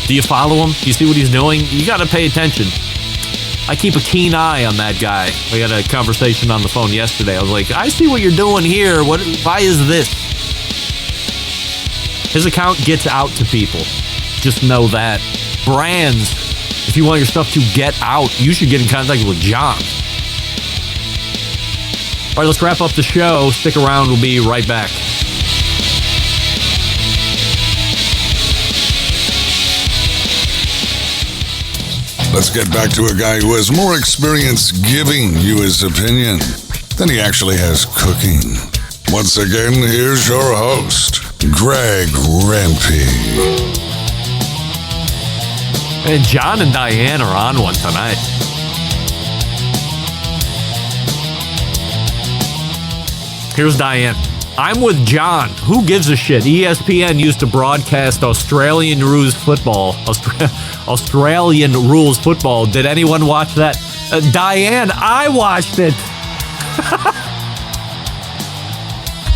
I: Do you follow him? Do you see what he's doing? You got to pay attention. I keep a keen eye on that guy. We had a conversation on the phone yesterday. I was like, I see what you're doing here. Why is this? His account gets out to people. Just know that. Brands, if you want your stuff to get out, you should get in contact with John. All right, let's wrap up the show. Stick around. We'll be right back.
D: Let's get back to a guy who has more experience giving you his opinion than he actually has cooking. Once again, here's your host, Greg Rempe.
I: And John and Diane are on one tonight. Here's Diane. I'm with John. Who gives a shit? ESPN used to broadcast Australian rules football. Australian rules football. Did anyone watch that? Diane, I watched it.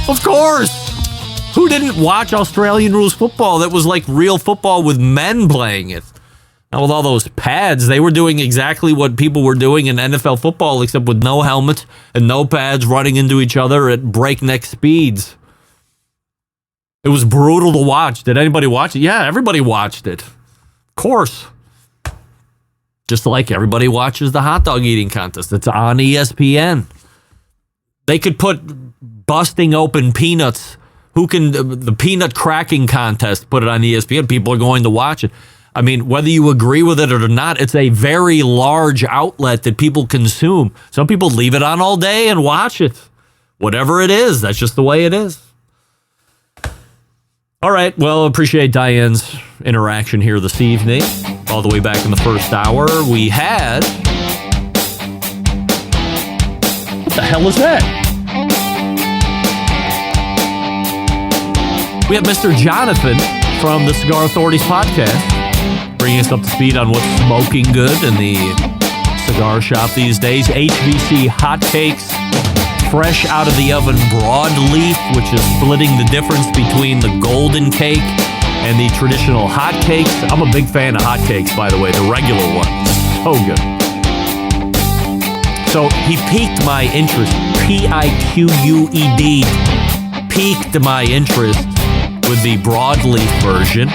I: Of course. Who didn't watch Australian rules football? That was like real football with men playing it. Now, with all those pads, they were doing exactly what people were doing in NFL football, except with no helmets and no pads, running into each other at breakneck speeds. It was brutal to watch. Did anybody watch it? Yeah, everybody watched it. Of course. Just like everybody watches the hot dog eating contest. It's on ESPN. They could put busting open peanuts. The peanut cracking contest, put it on ESPN. People are going to watch it. I mean, whether you agree with it or not, it's a very large outlet that people consume. Some people leave it on all day and watch it. Whatever it is, that's just the way it is. All right, well, appreciate Diane's interaction here this evening. All the way back in the first hour, we had... What the hell is that? We have Mr. Jonathan from the Cigar Authorities podcast, bringing us up to speed on what's smoking good in the cigar shop these days. HVC hotcakes, fresh out of the oven broadleaf, which is splitting the difference between the golden cake and the traditional hotcakes. I'm a big fan of hotcakes, by the way, the regular one. So good. So he piqued my interest, P-I-Q-U-E-D, piqued my interest with the broadleaf version.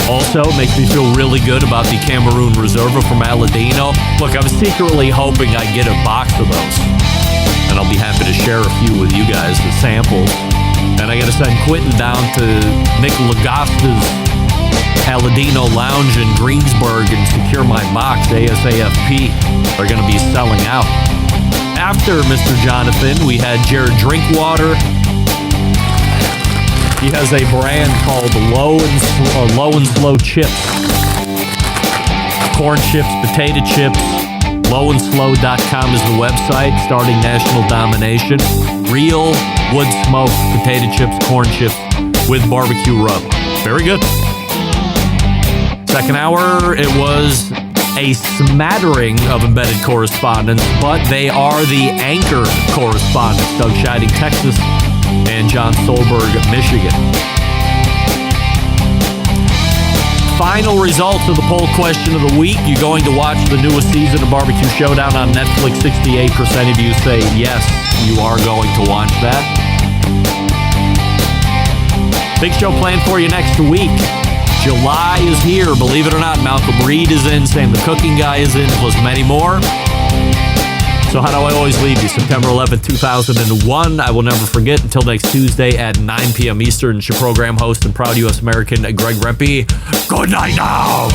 I: Also, makes me feel really good about the Cameroon Reserva from Aladino. Look, I'm secretly hoping I get a box of those. And I'll be happy to share a few with you guys, the samples. And I got to send Quentin down to Nick Lagosta's Aladino Lounge in Greensburg and secure my box ASAFP. They're going to be selling out. After Mr. Jonathan, we had Jared Drinkwater. He has a brand called Low and Slow Chips. Corn chips, potato chips. Lowandslow.com is the website, starting national domination. Real wood smoked potato chips, corn chips with barbecue rub. Very good. Second hour, it was a smattering of embedded correspondents, but they are the anchor correspondents. Doug Scheiding, Texas, and John Solberg, Michigan. Final results of the poll question of the week. You're going to watch the newest season of Barbecue Showdown on Netflix. 68% of you say yes, you are going to watch that. Big show planned for you next week. July is here, believe it or not. Malcolm Reed is in, Sam the Cooking Guy is in, plus many more. So how do I always leave you? September 11th, 2001. I will never forget. Until next Tuesday at 9 p.m. Eastern. It's your program host and proud U.S. American, Greg Rempe. Good night now.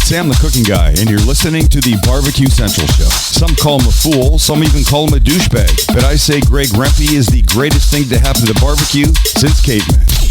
N: Sam the Cooking Guy, and you're listening to the Barbecue Central Show. Some call him a fool, some even call him a douchebag, but I say Greg Rempe is the greatest thing to happen to barbecue since cavemen.